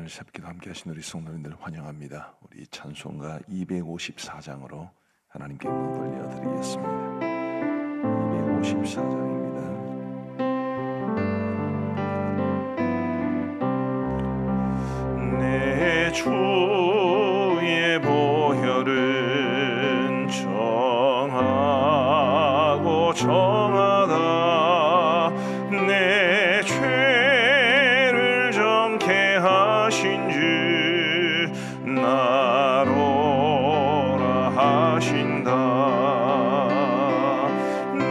오늘 새벽기도 함께 하신 우리 성도님들 환영합니다. 우리 찬송가 254장으로 하나님께 문 돌려드리겠습니다. 254장입니다. 내 주의 보혈은 정하고 정하다. 내 죄를 정케 하신 주 나로라 하신다.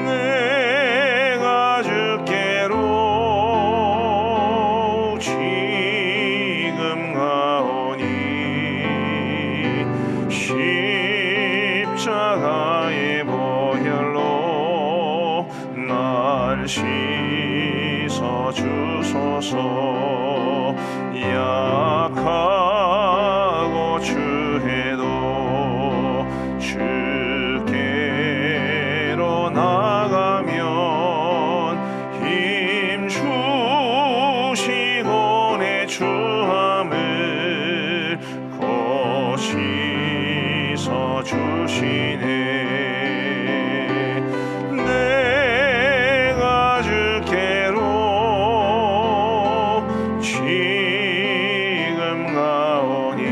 내가 주께로 지금 가오니 십자가의 보혈로 날 씻어 주소서. 약하고 추해도 주께로 나가면 힘 주시고 내 추함을 곧 씻어 주시네. 내가 주께로 지금 가오니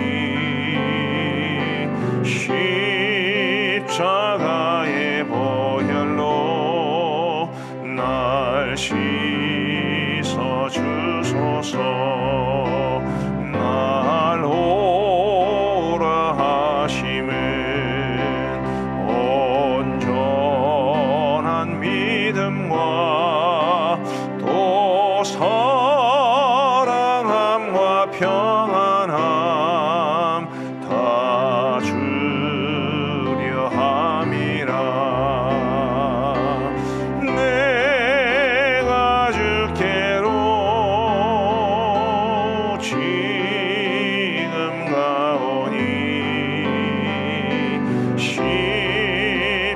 십자가의 보혈로 날 씻어 주소서. 날 오라 하심은 온전한 믿음과 또 사랑함과 평안함 다 주려 함이라. 내가 주께로 지금 가오니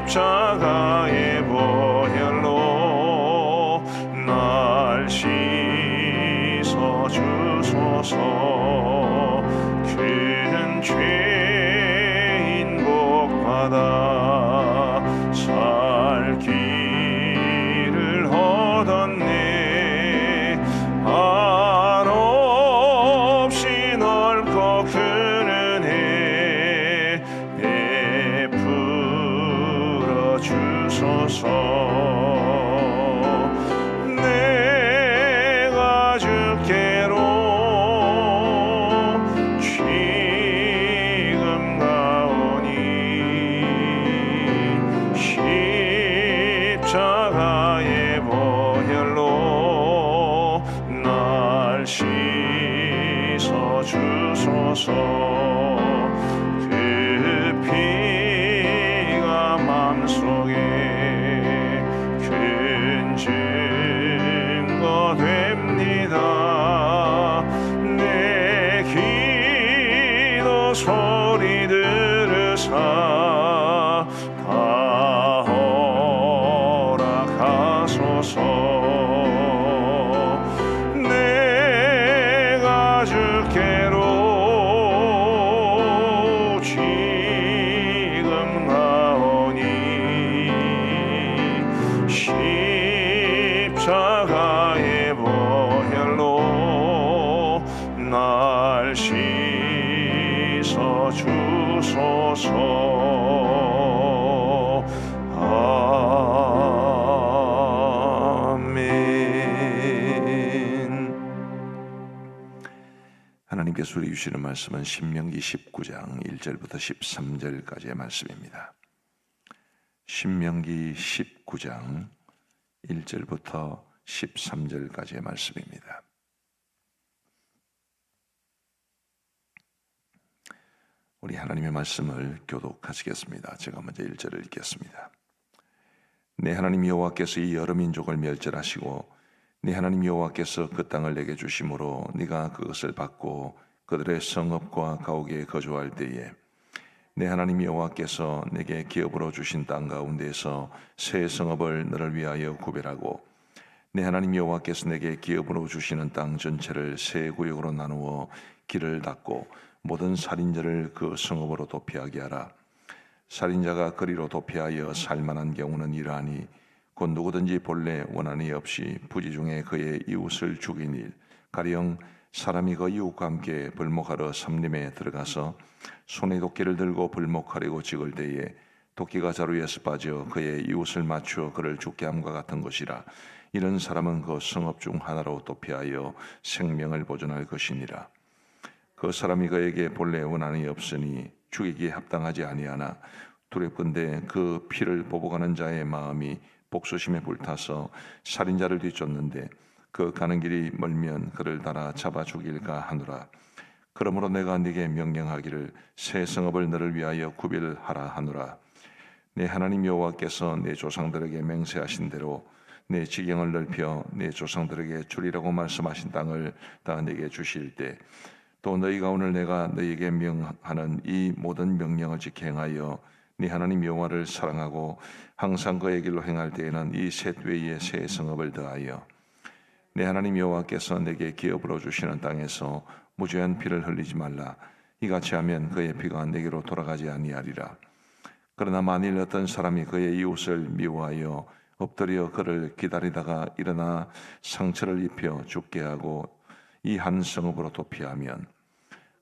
십자가의 보혈로 날 씻어 주소서. 큰 죄인 복받아 살 길을 얻었네. 한없이 넓고 큰 은혜 베풀어 주소서. 내가 주께로 지금 가오니 십자가의 보혈로 날 씻어 주소서. 그 피가 맘속에 큰 증거 됩니다. 내 기도 소리 들으사 다 허락하소서. 내가 주께로 지금 가오니 십자가의 보혈로 날 씻어 주소서. 아멘. 하나님께서 우리 주시는 말씀은 신명기 19장 1절부터 13절까지의 말씀입니다. 신명기 19장 1절부터 13절까지의 말씀입니다. 우리 하나님의 말씀을 교독하시겠습니다. 제가 먼저 1절을 읽겠습니다. 내 하나님 여호와께서 이 여러 민족을 멸절하시고 네 하나님 여호와께서 그 땅을 내게 주심으로 네가 그것을 받고 그들의 성읍과 가옥에 거주할 때에 내 하나님 여호와께서 내게 기업으로 주신 땅 가운데에서 새 성읍을 너를 위하여 구별하고 내 하나님 여호와께서 내게 기업으로 주시는 땅 전체를 세 구역으로 나누어 길을 닫고 모든 살인자를 그 성읍으로 도피하게 하라. 살인자가 거리로 도피하여 살만한 경우는 이러하니 곧 누구든지 본래 원한이 없이 부지 중에 그의 이웃을 죽인 일, 가령 사람이 그 이웃과 함께 벌목하러 삼림에 들어가서 손에 도끼를 들고 벌목하려고 찍을 때에 도끼가 자루에서 빠져 그의 이웃을 맞추어 그를 죽게 함과 같은 것이라. 이런 사람은 그 성읍 중 하나로 도피하여 생명을 보존할 것이니라. 그 사람이 그에게 본래 원한이 없으니 죽이기에 합당하지 아니하나 두렵건대 그 피를 보복하는 자의 마음이 복수심에 불타서 살인자를 뒤쫓는데 그 가는 길이 멀면 그를 따라 잡아 죽일까 하노라. 그러므로 내가 네게 명령하기를 새 성읍을 너를 위하여 구별하라 하노라. 내 하나님 여호와께서 내 조상들에게 맹세하신 대로 내 지경을 넓혀 내 조상들에게 주리라고 말씀하신 땅을 다 내게 주실 때 또 너희가 오늘 내가 너희에게 명하는 이 모든 명령을 지켜 행하여 네 하나님 여호와를 사랑하고 항상 그의 길로 행할 때에는 이 셋 외에 새 성읍을 더하여 내 하나님 여호와께서 내게 기업으로 주시는 땅에서 무죄한 피를 흘리지 말라. 이같이 하면 그의 피가 내게로 돌아가지 아니하리라. 그러나 만일 어떤 사람이 그의 이웃을 미워하여 엎드려 그를 기다리다가 일어나 상처를 입혀 죽게 하고 이 한 성읍으로 도피하면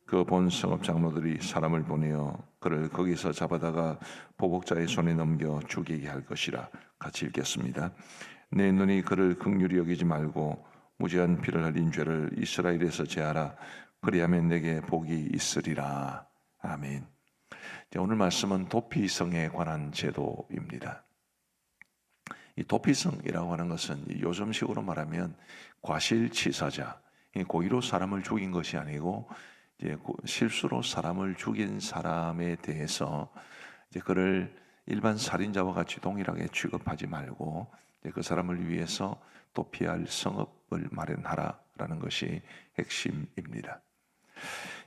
그 본 성읍 장로들이 사람을 보내어 그를 거기서 잡아다가 보복자의 손에 넘겨 죽이게 할 것이라. 같이 읽겠습니다. 내 눈이 그를 긍휼히 여기지 말고 무죄한 피를 흘린 죄를 이스라엘에서 제하라. 그리하면 내게 복이 있으리라. 아멘. 오늘 말씀은 도피성에 관한 제도입니다. 이 도피성이라고 하는 것은 요즘식으로 말하면 과실치사자, 고의로 사람을 죽인 것이 아니고 이제 실수로 사람을 죽인 사람에 대해서 이제 그를 일반 살인자와 같이 동일하게 취급하지 말고 그 사람을 위해서 도피할 성읍을 마련하라라는 것이 핵심입니다.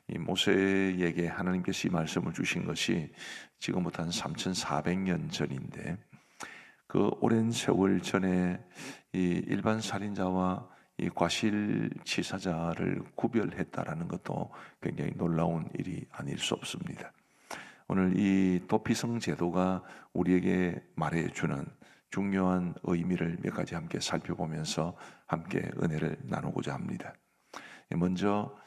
이 모세에게 하나님께서 이 말씀을 주신 것이 지금부터 한 3,400년 전인데 그 오랜 세월 전에 이 일반 살인자와 이 과실치사자를 구별했다라는 것도 굉장히 놀라운 일이 아닐 수 없습니다. 오늘 이 도피성 제도가 우리에게 말해주는 중요한 의미를 몇 가지 함께 살펴보면서 함께 은혜를 나누고자 합니다. 먼저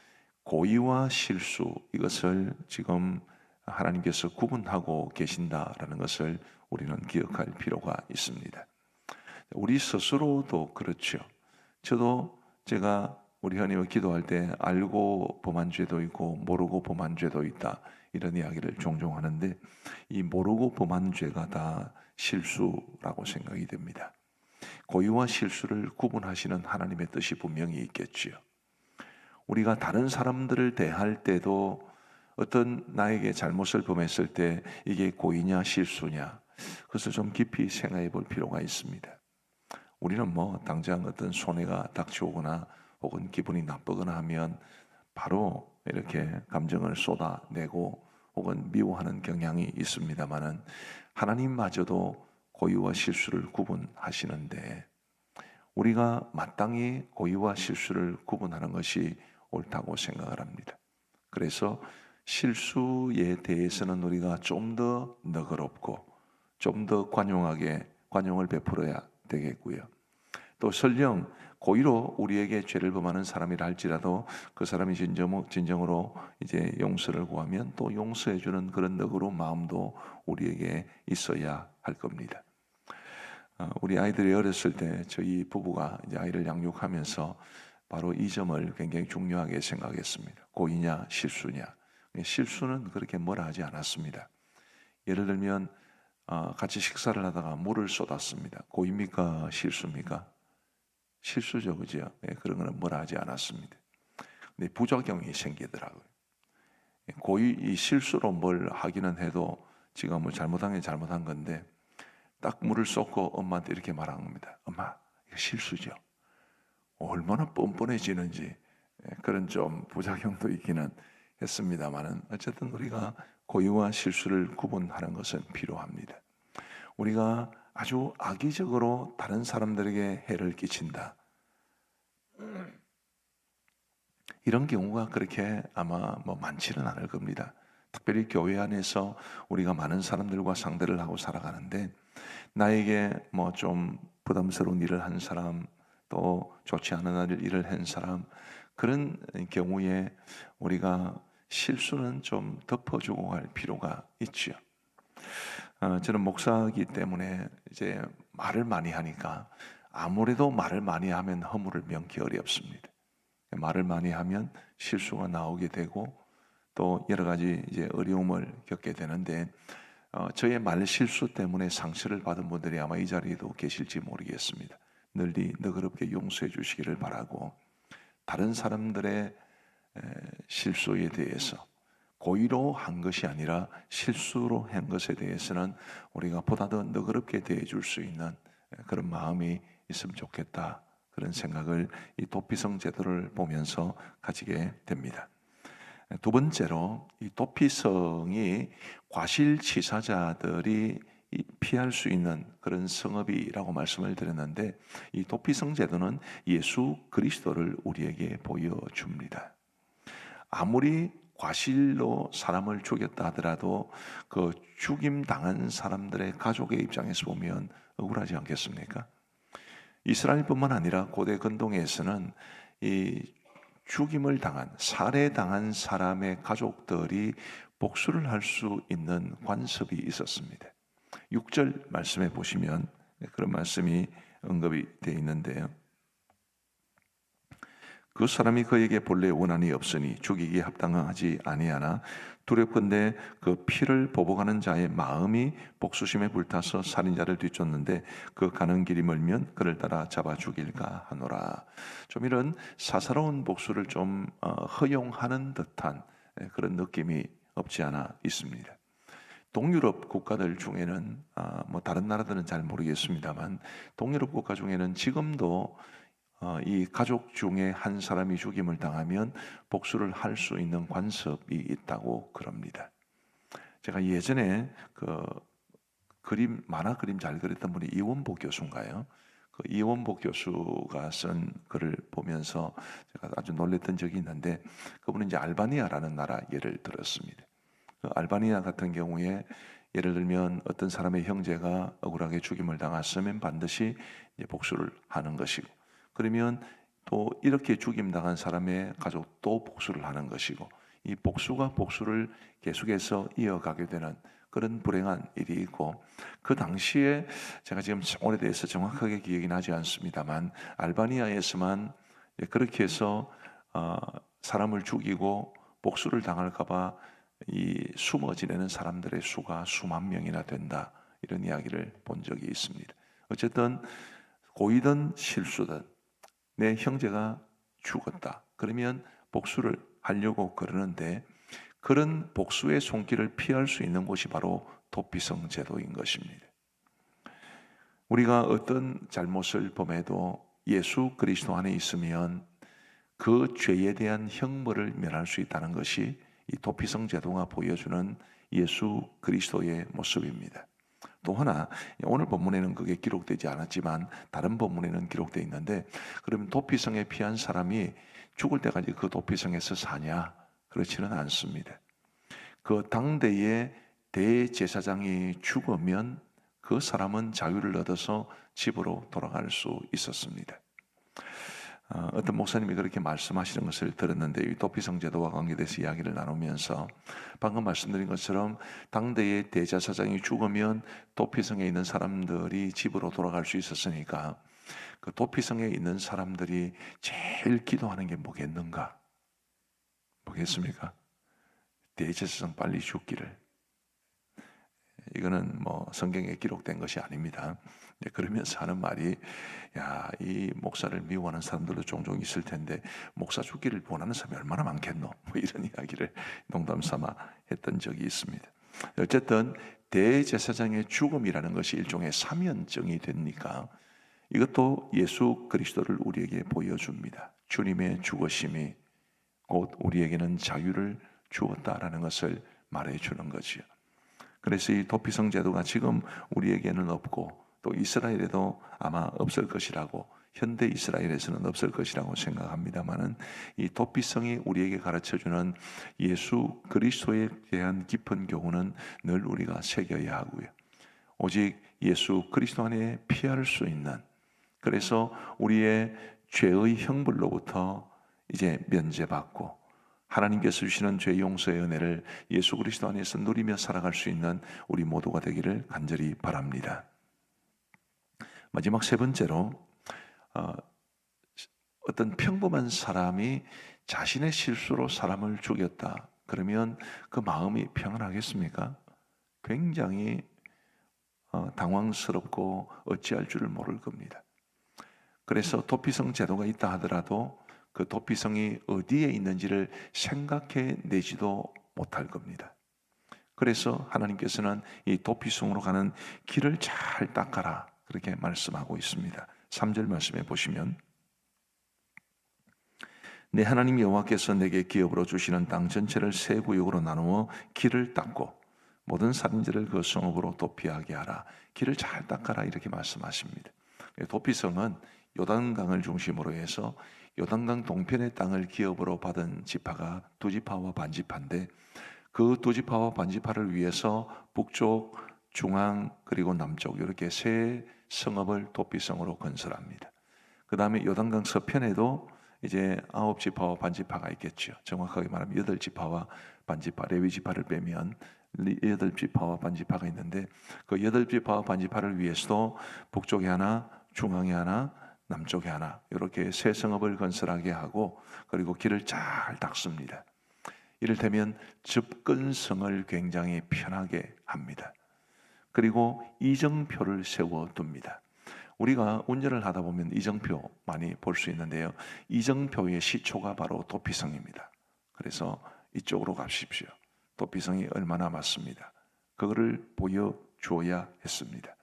고의와 실수, 이것을 지금 하나님께서 구분하고 계신다라는 것을 우리는 기억할 필요가 있습니다. 우리 스스로도 그렇죠. 제가 우리 하나님을 기도할 때 알고 범한 죄도 있고 모르고 범한 죄도 있다, 이런 이야기를 종종 하는데 이 모르고 범한 죄가 다 실수라고 생각이 됩니다. 고의와 실수를 구분하시는 하나님의 뜻이 분명히 있겠지요. 우리가 다른 사람들을 대할 때도 어떤 나에게 잘못을 범했을 때 이게 고의냐 실수냐, 그것을 좀 깊이 생각해 볼 필요가 있습니다. 우리는 당장 어떤 손해가 닥쳐오거나 혹은 기분이 나쁘거나 하면 바로 이렇게 감정을 쏟아내고 혹은 미워하는 경향이 있습니다만은 하나님마저도 고의와 실수를 구분하시는데 우리가 마땅히 고의와 실수를 구분하는 것이 옳다고 생각을 합니다. 그래서 실수에 대해서는 우리가 좀 더 너그럽고 좀 더 관용을 베풀어야 되겠고요. 또 설령 고의로 우리에게 죄를 범하는 사람이라 할지라도 그 사람이 진정으로 이제 용서를 구하면 또 용서해주는 그런 너그러운 마음도 우리에게 있어야 할 겁니다. 우리 아이들이 어렸을 때 저희 부부가 이제 아이를 양육하면서 바로 이 점을 굉장히 중요하게 생각했습니다. 고의냐 실수냐. 실수는 그렇게 뭐라 하지 않았습니다. 예를 들면 같이 식사를 하다가 물을 쏟았습니다. 고의입니까 실수입니까? 실수죠, 그죠? 그런 거는 뭐라 하지 않았습니다. 근데 부작용이 생기더라고요. 고의 실수로 뭘 하기는 해도 지가 잘못한 게 잘못한 건데 딱 물을 쏟고 엄마한테 이렇게 말한 겁니다. 엄마, 이거 실수죠. 얼마나 뻔뻔해지는지 그런 좀 부작용도 있기는 했습니다만은 어쨌든 우리가 고의와 실수를 구분하는 것은 필요합니다. 우리가 아주 악의적으로 다른 사람들에게 해를 끼친다. 이런 경우가 그렇게 아마 많지는 않을 겁니다. 특별히 교회 안에서 우리가 많은 사람들과 상대를 하고 살아가는데 나에게 좀 부담스러운 일을 한 사람, 또 좋지 않은 일을 한 사람, 그런 경우에 우리가 실수는 좀 덮어주고 갈 필요가 있죠. 저는 목사이기 때문에 이제 말을 많이 하니까 아무래도 말을 많이 하면 허물을 면키 어렵습니다. 말을 많이 하면 실수가 나오게 되고 또 여러 가지 이제 어려움을 겪게 되는데 저의 말 실수 때문에 상처를 받은 분들이 아마 이 자리에도 계실지 모르겠습니다. 널리 너그럽게 용서해 주시기를 바라고 다른 사람들의 실수에 대해서 고의로 한 것이 아니라 실수로 한 것에 대해서는 우리가 보다 더 너그럽게 대해 줄 수 있는 그런 마음이 있으면 좋겠다. 그런 생각을 이 도피성 제도를 보면서 가지게 됩니다. 두 번째로 이 도피성이 과실치사자들이 피할 수 있는 그런 성읍이라고 말씀을 드렸는데 이 도피성 제도는 예수 그리스도를 우리에게 보여줍니다. 아무리 과실로 사람을 죽였다 하더라도 그 죽임 당한 사람들의 가족의 입장에서 보면 억울하지 않겠습니까? 이스라엘뿐만 아니라 고대 근동에서는 이 죽임을 당한, 살해당한 사람의 가족들이 복수를 할 수 있는 관습이 있었습니다. 6절 말씀해 보시면 그런 말씀이 언급이 되어 있는데요. 그 사람이 그에게 본래 원한이 없으니 죽이기에 합당하지 아니하나 두렵건대 그 피를 보복하는 자의 마음이 복수심에 불타서 살인자를 뒤쫓는데 그 가는 길이 멀면 그를 따라 잡아 죽일까 하노라. 좀 이런 사사로운 복수를 좀 허용하는 듯한 그런 느낌이 없지 않아 있습니다. 동유럽 국가들 중에는 다른 나라들은 잘 모르겠습니다만 동유럽 국가 중에는 지금도 이 가족 중에 한 사람이 죽임을 당하면 복수를 할 수 있는 관습이 있다고 그럽니다. 제가 예전에 그 만화 그림 잘 그렸던 분이 이원복 교수인가요? 그 이원복 교수가 쓴 글을 보면서 제가 아주 놀랬던 적이 있는데 그분은 이제 알바니아라는 나라 예를 들었습니다. 그 알바니아 같은 경우에 예를 들면 어떤 사람의 형제가 억울하게 죽임을 당했으면 반드시 이제 복수를 하는 것이고 그러면 또 이렇게 죽임당한 사람의 가족도 복수를 하는 것이고 이 복수가 복수를 계속해서 이어가게 되는 그런 불행한 일이 있고 그 당시에 제가 지금 오래돼서 정확하게 기억이 나지 않습니다만 알바니아에서만 그렇게 해서 사람을 죽이고 복수를 당할까봐 이 숨어 지내는 사람들의 수가 수만 명이나 된다 이런 이야기를 본 적이 있습니다. 어쨌든 고의든 실수든 내 형제가 죽었다. 그러면 복수를 하려고 그러는데 그런 복수의 손길을 피할 수 있는 곳이 바로 도피성 제도인 것입니다. 우리가 어떤 잘못을 범해도 예수 그리스도 안에 있으면 그 죄에 대한 형벌을 면할 수 있다는 것이 이 도피성 제도가 보여주는 예수 그리스도의 모습입니다. 또 하나 오늘 본문에는 그게 기록되지 않았지만 다른 본문에는 기록되어 있는데 그러면 도피성에 피한 사람이 죽을 때까지 그 도피성에서 사냐? 그렇지는 않습니다. 그 당대의 대제사장이 죽으면 그 사람은 자유를 얻어서 집으로 돌아갈 수 있었습니다. 어떤 목사님이 그렇게 말씀하시는 것을 들었는데 이 도피성 제도와 관계돼서 이야기를 나누면서 방금 말씀드린 것처럼 당대의 대제사장이 죽으면 도피성에 있는 사람들이 집으로 돌아갈 수 있었으니까 그 도피성에 있는 사람들이 제일 기도하는 게 뭐겠는가? 뭐겠습니까? 대제사장 빨리 죽기를. 이거는 성경에 기록된 것이 아닙니다. 그러면서 하는 말이 이 목사를 미워하는 사람들도 종종 있을 텐데 목사 죽기를 원하는 사람이 얼마나 많겠노? 이런 이야기를 농담 삼아 했던 적이 있습니다. 어쨌든 대제사장의 죽음이라는 것이 일종의 사면증이 되니까 이것도 예수 그리스도를 우리에게 보여줍니다. 주님의 죽으심이 곧 우리에게는 자유를 주었다라는 것을 말해주는 거지요. 그래서 이 도피성 제도가 지금 우리에게는 없고 또 이스라엘에도 아마 없을 것이라고, 현대 이스라엘에서는 없을 것이라고 생각합니다만은, 이 도피성이 우리에게 가르쳐주는 예수 그리스도에 대한 깊은 교훈은 늘 우리가 새겨야 하고요. 오직 예수 그리스도 안에 피할 수 있는, 그래서 우리의 죄의 형벌로부터 이제 면제받고 하나님께서 주시는 죄 용서의 은혜를 예수 그리스도 안에서 누리며 살아갈 수 있는 우리 모두가 되기를 간절히 바랍니다. 마지막 세 번째로, 어떤 평범한 사람이 자신의 실수로 사람을 죽였다 그러면 그 마음이 평안하겠습니까? 굉장히 당황스럽고 어찌할 줄을 모를 겁니다. 그래서 도피성 제도가 있다 하더라도 그 도피성이 어디에 있는지를 생각해 내지도 못할 겁니다. 그래서 하나님께서는 이 도피성으로 가는 길을 잘 닦아라 그렇게 말씀하고 있습니다. 3절 말씀에 보시면, 내 하나님 여호와께서 내게 기업으로 주시는 땅 전체를 세 구역으로 나누어 길을 닦고 모든 살인자를 그 성읍으로 도피하게 하라. 길을 잘 닦아라 이렇게 말씀하십니다. 도피성은 요단강을 중심으로 해서 요단강 동편의 땅을 기업으로 받은 지파가 두 지파와 반지파인데, 그 두 지파와 반지파를 위해서 북쪽, 중앙 그리고 남쪽 이렇게 세 성읍을 도피성으로 건설합니다. 그 다음에 요단강 서편에도 이제 9지파와 반지파가 있겠죠. 정확하게 말하면 8지파와 반지파, 레위 지파를 빼면 8지파와 반지파가 있는데, 그 8지파와 반지파를 위해서도 북쪽에 하나, 중앙에 하나, 남쪽에 하나 이렇게 세 성읍을 건설하게 하고, 그리고 길을 잘 닦습니다. 이를테면 접근성을 굉장히 편하게 합니다. 그리고 이정표를 세워둡니다. 우리가 운전을 하다 보면 이정표 많이 볼 수 있는데요, 이정표의 시초가 바로 도피성입니다. 그래서 이쪽으로 가십시오. 도피성이 얼마나 맞습니다. 그거를 보여줘야 했습니다.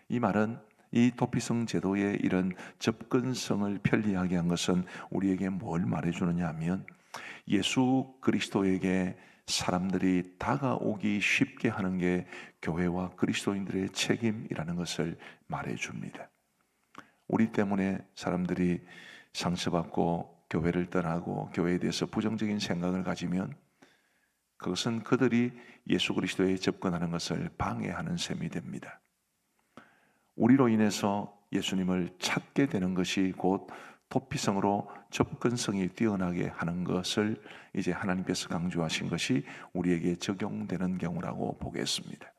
이 말은 이 도피성 제도의 이런 접근성을 편리하게 한 것은 우리에게 뭘 말해주느냐 하면, 예수 그리스도에게 사람들이 다가오기 쉽게 하는 게 교회와 그리스도인들의 책임이라는 것을 말해줍니다. 우리 때문에 사람들이 상처받고 교회를 떠나고 교회에 대해서 부정적인 생각을 가지면 그것은 그들이 예수 그리스도에 접근하는 것을 방해하는 셈이 됩니다. 우리로 인해서 예수님을 찾게 되는 것이 곧 도피성으로 접근성이 뛰어나게 하는 것을 이제 하나님께서 강조하신 것이 우리에게 적용되는 경우라고 보겠습니다.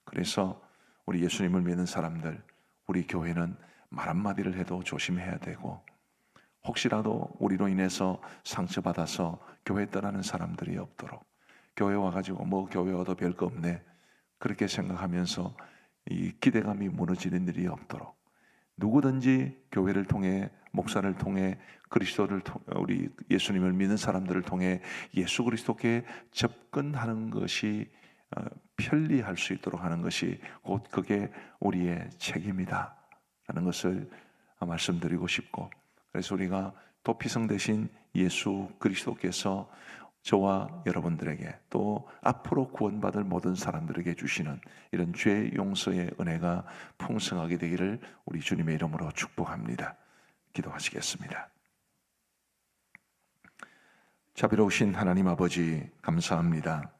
그래서 우리 예수님을 믿는 사람들, 우리 교회는 말 한마디를 해도 조심해야 되고, 혹시라도 우리로 인해서 상처받아서 교회 떠나는 사람들이 없도록, 교회 와가지고 뭐 교회 와도 별거 없네 그렇게 생각하면서 이 기대감이 무너지는 일이 없도록, 누구든지 교회를 통해, 목사를 통해, 그리스도를 통해, 우리 예수님을 믿는 사람들을 통해 예수 그리스도께 접근하는 것이 편리할 수 있도록 하는 것이 곧 그게 우리의 책임이다 라는 것을 말씀드리고 싶고, 그래서 우리가 도피성 대신 예수 그리스도께서 저와 여러분들에게 또 앞으로 구원받을 모든 사람들에게 주시는 이런 죄 용서의 은혜가 풍성하게 되기를 우리 주님의 이름으로 축복합니다. 기도하시겠습니다. 자비로우신 하나님 아버지, 감사합니다.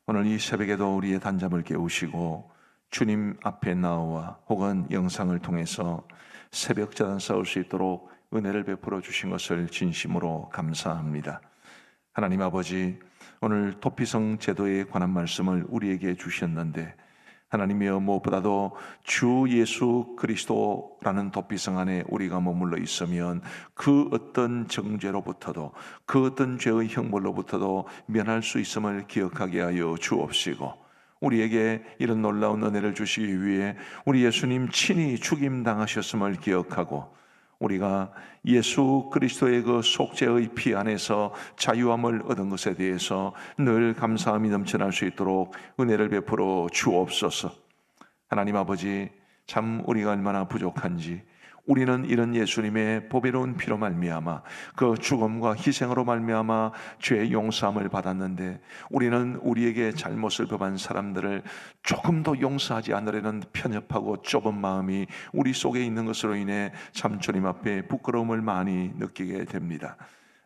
오늘 이 새벽에도 우리의 단잠을 깨우시고 주님 앞에 나와 혹은 영상을 통해서 새벽자단 싸울 수 있도록 은혜를 베풀어 주신 것을 진심으로 감사합니다. 하나님 아버지, 오늘 도피성 제도에 관한 말씀을 우리에게 주셨는데, 하나님이여, 무엇보다도 주 예수 그리스도라는 도피성 안에 우리가 머물러 있으면 그 어떤 정죄로부터도, 그 어떤 죄의 형벌로부터도 면할 수 있음을 기억하게 하여 주옵시고, 우리에게 이런 놀라운 은혜를 주시기 위해 우리 예수님 친히 죽임 당하셨음을 기억하고, 우리가 예수 그리스도의 그 속죄의 피 안에서 자유함을 얻은 것에 대해서 늘 감사함이 넘쳐날 수 있도록 은혜를 베풀어 주옵소서. 하나님 아버지, 참 우리가 얼마나 부족한지, 우리는 이런 예수님의 보배로운 피로 말미암아 그 죽음과 희생으로 말미암아 죄의 용서함을 받았는데, 우리는 우리에게 잘못을 범한 사람들을 조금 더 용서하지 않으려는 편협하고 좁은 마음이 우리 속에 있는 것으로 인해 참 주님 앞에 부끄러움을 많이 느끼게 됩니다.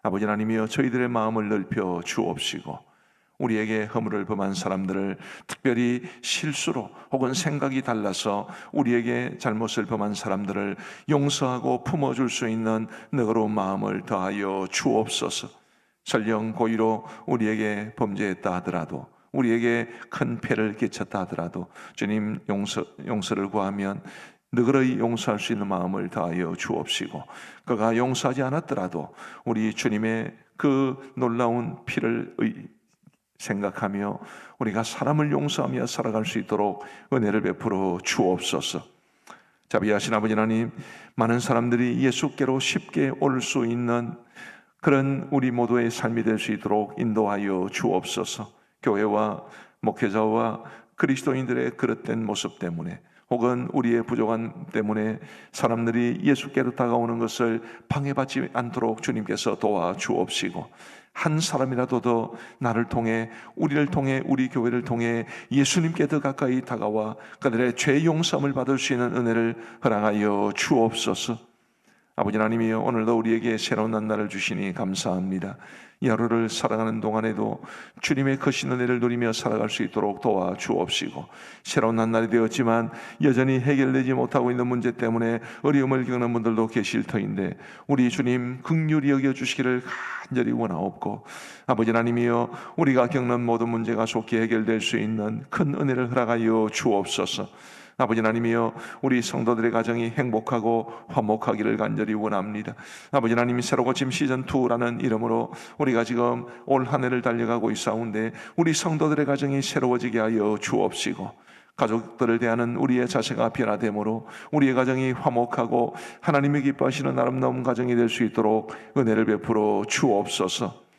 아버지 하나님이여, 저희들의 마음을 넓혀 주옵시고 우리에게 허물을 범한 사람들을, 특별히 실수로 혹은 생각이 달라서 우리에게 잘못을 범한 사람들을 용서하고 품어줄 수 있는 너그러운 마음을 더하여 주옵소서. 설령 고의로 우리에게 범죄했다 하더라도, 우리에게 큰 폐를 끼쳤다 하더라도 주님, 용서를 구하면 너그러이 용서할 수 있는 마음을 더하여 주옵시고, 그가 용서하지 않았더라도 우리 주님의 그 놀라운 피를 생각하며 우리가 사람을 용서하며 살아갈 수 있도록 은혜를 베풀어 주옵소서. 자비하신 아버지 하나님, 많은 사람들이 예수께로 쉽게 올 수 있는 그런 우리 모두의 삶이 될 수 있도록 인도하여 주옵소서. 교회와 목회자와 그리스도인들의 그릇된 모습 때문에, 혹은 우리의 부족함 때문에 사람들이 예수께로 다가오는 것을 방해받지 않도록 주님께서 도와주옵시고, 한 사람이라도 더 나를 통해, 우리를 통해, 우리 교회를 통해 예수님께 더 가까이 다가와 그들의 죄 용서함을 받을 수 있는 은혜를 허락하여 주옵소서. 아버지 하나님이여, 오늘도 우리에게 새로운 날을 주시니 감사합니다. 이 하루를 살아가는 동안에도 주님의 크신 은혜를 누리며 살아갈 수 있도록 도와주옵시고, 새로운 날이 되었지만 여전히 해결되지 못하고 있는 문제 때문에 어려움을 겪는 분들도 계실 터인데, 우리 주님 긍휼히 여겨주시기를 간절히 원하옵고, 아버지 하나님이여, 우리가 겪는 모든 문제가 속히 해결될 수 있는 큰 은혜를 허락하여 주옵소서. 아버지 하나님이여, 우리 성도들의 가정이 행복하고 화목하기를 간절히 원합니다. 아버지 하나님, 새로 고침 시즌2라는 이름으로 우리가 지금 올 한 해를 달려가고 있사온데, 우리 성도들의 가정이 새로워지게 하여 주옵시고, 가족들을 대하는 우리의 자세가 변화되므로 우리의 가정이 화목하고 하나님이 기뻐하시는 아름다운 가정이 될 수 있도록 은혜를 베풀어 주옵소서.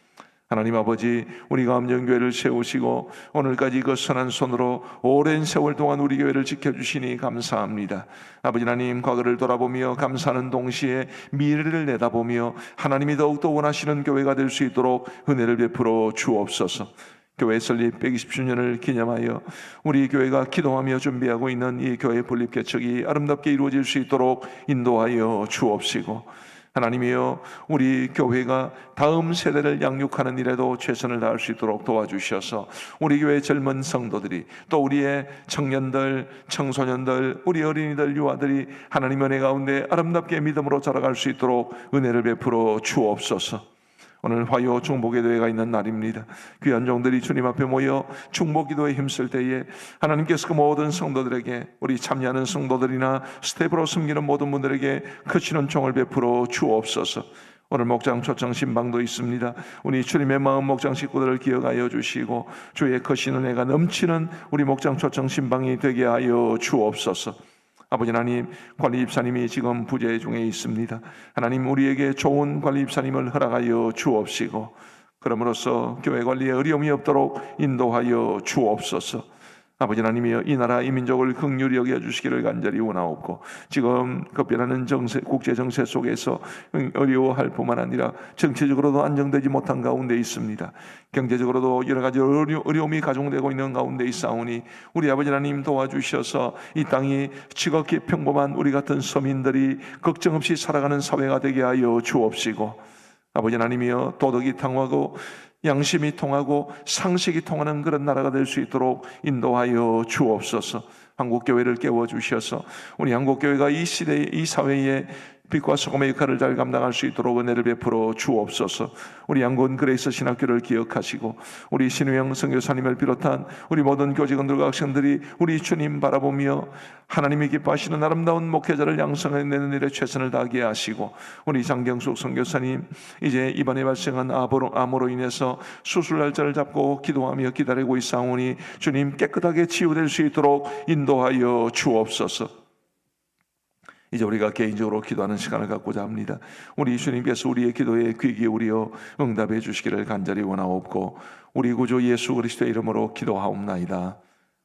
하나님 아버지, 우리가 암정교회를 세우시고 오늘까지 그 선한 손으로 오랜 세월 동안 우리 교회를 지켜주시니 감사합니다. 아버지 하나님, 과거를 돌아보며 감사하는 동시에 미래를 내다보며 하나님이 더욱더 원하시는 교회가 될 수 있도록 은혜를 베풀어 주옵소서. 교회 설립 120주년을 기념하여 우리 교회가 기도하며 준비하고 있는 이 교회 분립 개척이 아름답게 이루어질 수 있도록 인도하여 주옵시고, 하나님이여, 우리 교회가 다음 세대를 양육하는 일에도 최선을 다할 수 있도록 도와주셔서 우리 교회 젊은 성도들이, 또 우리의 청년들, 청소년들, 우리 어린이들, 유아들이 하나님 은혜 가운데 아름답게 믿음으로 자라갈 수 있도록 은혜를 베풀어 주옵소서. 오늘 화요 중보기도회가 있는 날입니다. 귀한 종들이 주님 앞에 모여 중보기도에 힘쓸 때에 하나님께서 그 모든 성도들에게, 우리 참여하는 성도들이나 스텝으로 섬기는 모든 분들에게 크시는 종을 베풀어 주옵소서. 오늘 목장 초청 신방도 있습니다. 우리 주님의 마음 목장 식구들을 기억하여 주시고 주의 크신 은혜가 넘치는 우리 목장 초청 신방이 되게 하여 주옵소서. 아버지 하나님, 관리 집사님이 지금 부재 중에 있습니다. 하나님, 우리에게 좋은 관리 집사님을 허락하여 주옵시고, 그럼으로써 교회 관리에 어려움이 없도록 인도하여 주옵소서. 아버지 하나님이여, 이 나라 이 민족을 긍휼히 여겨주시기를 간절히 원하옵고, 지금 급변하는 국제 정세 속에서 어려워할 뿐만 아니라 정치적으로도 안정되지 못한 가운데 있습니다. 경제적으로도 여러 가지 어려움이 가중되고 있는 가운데 있사오니 우리 아버지 하나님 도와주셔서 이 땅이 지극히 평범한 우리 같은 서민들이 걱정 없이 살아가는 사회가 되게 하여 주옵시고, 아버지 하나님이여, 도덕이 통하고 양심이 통하고 상식이 통하는 그런 나라가 될 수 있도록 인도하여 주옵소서. 한국교회를 깨워주셔서 우리 한국교회가 이 시대에, 이 사회에 빛과 소금의 역할을 잘 감당할 수 있도록 은혜를 베풀어 주옵소서. 우리 양곤 그레이스 신학교를 기억하시고 우리 신우영 선교사님을 비롯한 우리 모든 교직원들과 학생들이 우리 주님 바라보며 하나님이 기뻐하시는 아름다운 목회자를 양성해내는 일에 최선을 다하게 하시고, 우리 장경숙 선교사님 이제 이번에 발생한 암으로 인해서 수술 날짜를 잡고 기도하며 기다리고 있사오니 주님 깨끗하게 치유될 수 있도록 인도하여 주옵소서. 이제 우리가 개인적으로 기도하는 시간을 갖고자 합니다. 우리 주님께서 우리의 기도에 귀 기울여 응답해 주시기를 간절히 원하옵고, 우리 구주 예수 그리스도의 이름으로 기도하옵나이다.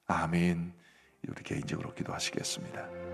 아멘. 우리 개인적으로 기도하시겠습니다.